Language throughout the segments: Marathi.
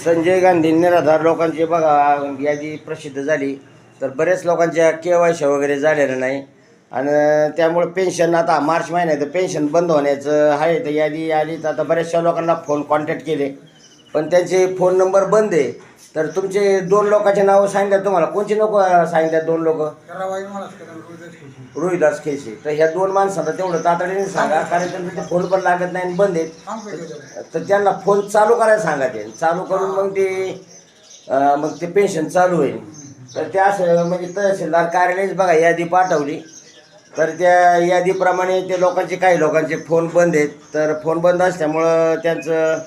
संजय गांधी निराधार लोकांची बघा यादी प्रसिद्ध झाली, तर बरेच लोकांच्या KYC वगैरे झालेलं नाही आणि त्यामुळे पेन्शन आता मार्च महिन्यात पेन्शन बंद होण्याचं आहे. तर यादी आली तर आता बऱ्याचशा लोकांना फोन कॉन्टॅक्ट केले, पण त्यांचे फोन नंबर बंद आहे. तर तुमचे 2 लोकांचे नावं सांगितलं तुम्हाला, कोणचे नको सांगितलं? 2 लोक रोहिदास खेसे. तर ह्या 2 माणसांना तेवढं तातडीने सांगा, कारण त्यांचे फोन पण लागत नाही आणि बंद आहेत. तर त्यांना फोन चालू करायला सांगा, ते चालू करून मग ते पेन्शन चालू होईल. तर त्या असं म्हणजे तहसीलदार कार्यालयच बघा यादी पाठवली, तर त्या यादीप्रमाणे ते लोकांचे काही लोकांचे फोन बंद आहेत. तर फोन बंद असल्यामुळं त्यांचं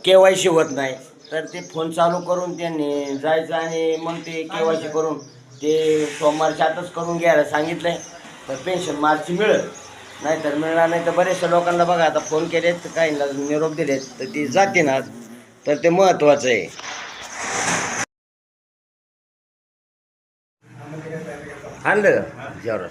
KYC होत नाही. तर ते फोन चालू करून त्यांनी जायचं आणि मग ते KYC करून ते सोमवारच्या आतच करून घ्यायला सांगितलं आहे. तर पेन्शन मार्ची मिळेल, नाहीतर मिळणार नाही. तर बरेचशा लोकांना बघा आता फोन केलेत, काहींना निरोप दिलेत, तर ती जाते ना. तर ते महत्त्वाचं आहे. आणलं जेवढं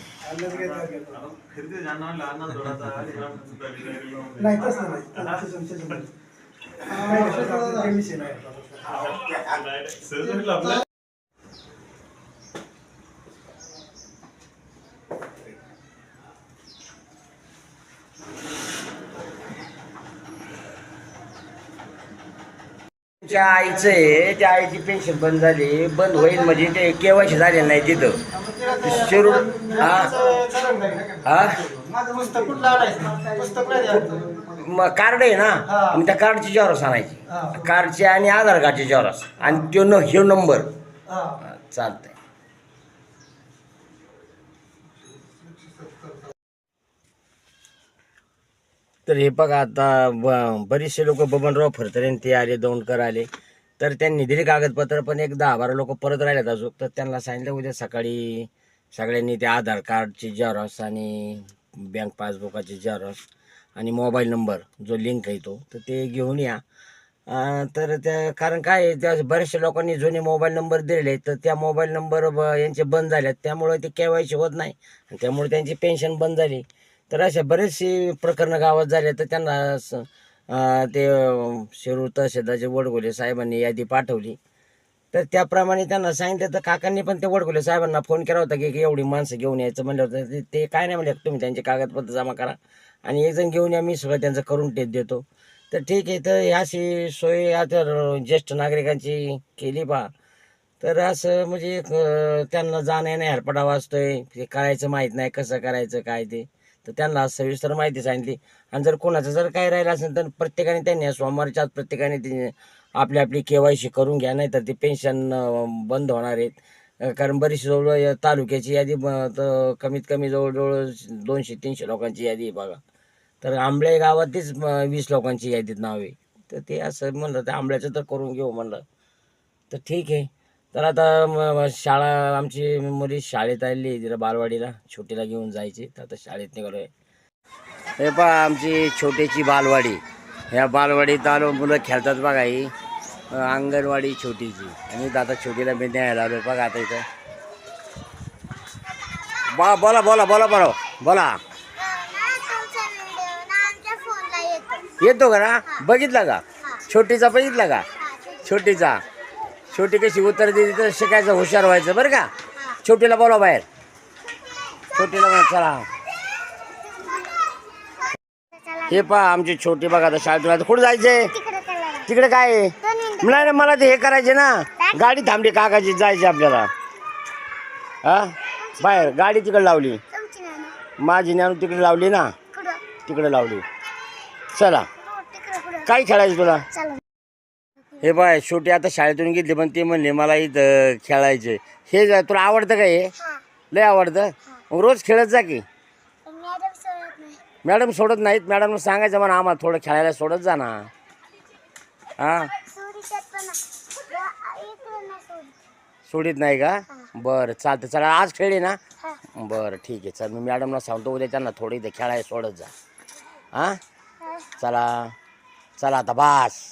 त्या आईचं आहे, त्या आईची पेन्शन बंद झाली, बंद होईल म्हणजे ते KYC झालेलं नाही तिथं शिरूर. मग कार्ड आहे ना, मग त्या कार्डची जेवढं आणायची, कार्डची आणि आधार कार्डची जेवढं, आणि तो हे नंबर चालतंय. तर हे बघा आता बरेचसे लोक बबनराव फडतरे ते आले, दौंडकर आले, तर त्यांनी दिले कागदपत्र, पण एक 10-12 लोक परत राहिलेत अजून. तर त्यांना सांगितलं उद्या सकाळी सगळ्यांनी ते आधार कार्डची जेरॉक्स आणि बँक पासबुकाची जेरॉक्स आणि मोबाईल नंबर जो लिंक आहे तो, तर ते घेऊन या. तर त्या कारण काय आहे, त्या बऱ्याचशा लोकांनी जुने मोबाईल नंबर दिलेले, तर त्या मोबाईल नंबर यांचे बंद झालेत, त्यामुळे ते KYC होत नाही आणि त्यामुळे त्यांची पेन्शन बंद झाली. तर अशा बरेचसे प्रकरणं गावात झाले. तर त्यांना ते शिरूर तहसीलदारचे वडगोले साहेबांनी यादी पाठवली, तर त्याप्रमाणे त्यांना सांगितलं. तर काकांनी पण ते वडगोले साहेबांना फोन केला होता की एवढी माणसं घेऊन यायचं म्हणलं होतं. ते काय नाही म्हणले, तुम्ही त्यांचे कागदपत्र जमा करा आणि एक जण घेऊन या, मी सगळं त्यांचं करून देतो. तर ठीक आहे. तर अशी सोय आता ज्येष्ठ नागरिकांची केली बा. तर असं म्हणजे त्यांना जाण्या येण्या हरपडा वाचतोय, ते करायचं माहीत नाही कसं करायचं काय ते. तर त्यांना सविस्तर माहिती सांगितली. आणि जर कोणाचं जर काय राहिलं असेल तर प्रत्येकाने त्यांनी सोमवारच्या आत प्रत्येकाने ते आपली आपली KYC करून घ्या, नाही तर ते पेन्शन बंद होणार आहेत. कारण बरीचशी जवळ तालुक्याची यादी तर कमीत कमी जवळजवळ 200-300 लोकांची यादी आहे बघा. तर आंबळे गावातच 20 लोकांची यादीत नाव आहे. तर ते असं म्हणलं, तर आंबळ्याचं तर करून घेऊ म्हणलं. तर ठीक आहे. तर आता शाळा आमची मुली शाळेत आली, तिला बालवाडीला छोटीला घेऊन जायची, तर आता शाळेत निघालो आहे. हे पहा आमची छोटीची बालवाडी. ह्या बालवाडीत आलो, मुलं खेळतात बघा. ही अंगणवाडी छोटीची, आणि आता छोटीला मी न्यायला आलो बघा. आता इथं बोला बोला बोला बोला बोला. येतो का ना? बघितला का छोटीचा? बघितला का छोटीचा? छोटी कशी उत्तर दिली तर शिकायचं, हुशार व्हायचं बरं का. छोटीला बोला बाहेर, छोटीला बोला चला. हे पहा आमची छोटी बघा. आता शाळेतून आता कुठं जायचंय? तिकडे काय आहे? नाही मला ते हे करायचे ना, गाडी थांबली काकाची, जायची आपल्याला. हा बाहेर गाडी तिकडे लावली, माझी ज्ञान तिकडे लावली ना, तिकडे लावली. चला काय खेळायचं तुला? हे बाय छोटी आता शाळेतून घेतली, पण ते म्हणले मला इथं खेळायचे. हे तुला आवडतं का? हे लय आवडतं. मग रोज खेळत जा की. मॅडम सोडत नाहीत? मॅडमला सांगायचं म्हणा आम्हाला थोडं खेळायला सोडत जा ना. हां सोडित नाही का? बरं चालतं. चला आज खेळली ना? बरं ठीक आहे. चल मी मॅडमला सांगतो उद्या त्यांना थोडं इथे खेळायला सोडत जा. हां चला चला आता बास.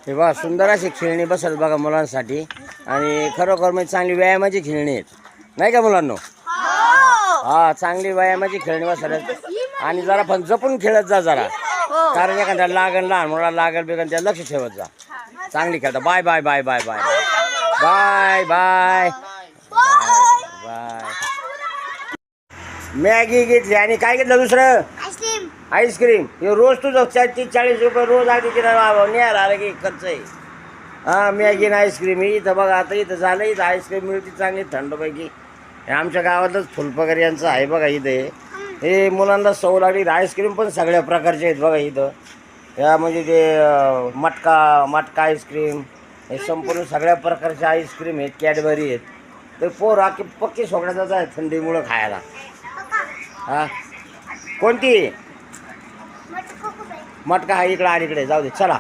हे बघा सुंदर अशी खेळणी बसत बघा मुलांसाठी, आणि खरोखर म्हणजे चांगली व्यायामाची खेळणी आहेत नाही का मुलांनो? हा चांगली व्यायामाची खेळणी बसत, आणि जरा पण जपून खेळत जा जरा. कारण एखाद्या लागण लहान मुलाला लागल बिगन त्या लक्ष ठेवत जा. चांगली खेळता. Bye bye bye bye bye bye bye bye. Maggi घेतली आणि काय घेतलं दुसरं आईस्क्रीम. हे रोज तुझं 30-40 रुपये रोज अगदी तिला न्यायला आलं की खर्च आहे. हां मॅगी ना आईस्क्रीम इथं बघा. आता इथं झालं इथं आईस्क्रीम मिळते चांगली थंडपैकी. हे आमच्या गावातच फुलपगार यांचं आहे बघा इथे. हे मुलांना सवय लागली. आईस्क्रीम पण सगळ्या प्रकारचे आहेत बघा इथं. या म्हणजे ते मटका आईस्क्रीम हे संपूर्ण सगळ्या प्रकारचे आईस्क्रीम आहेत. कॅडबरी आहेत. तर पोर पक्की सोकड्याचाच आहे थंडीमुळं खायला. हां कोणती मटका हा इकडं अलीकडे जाऊ दे चला.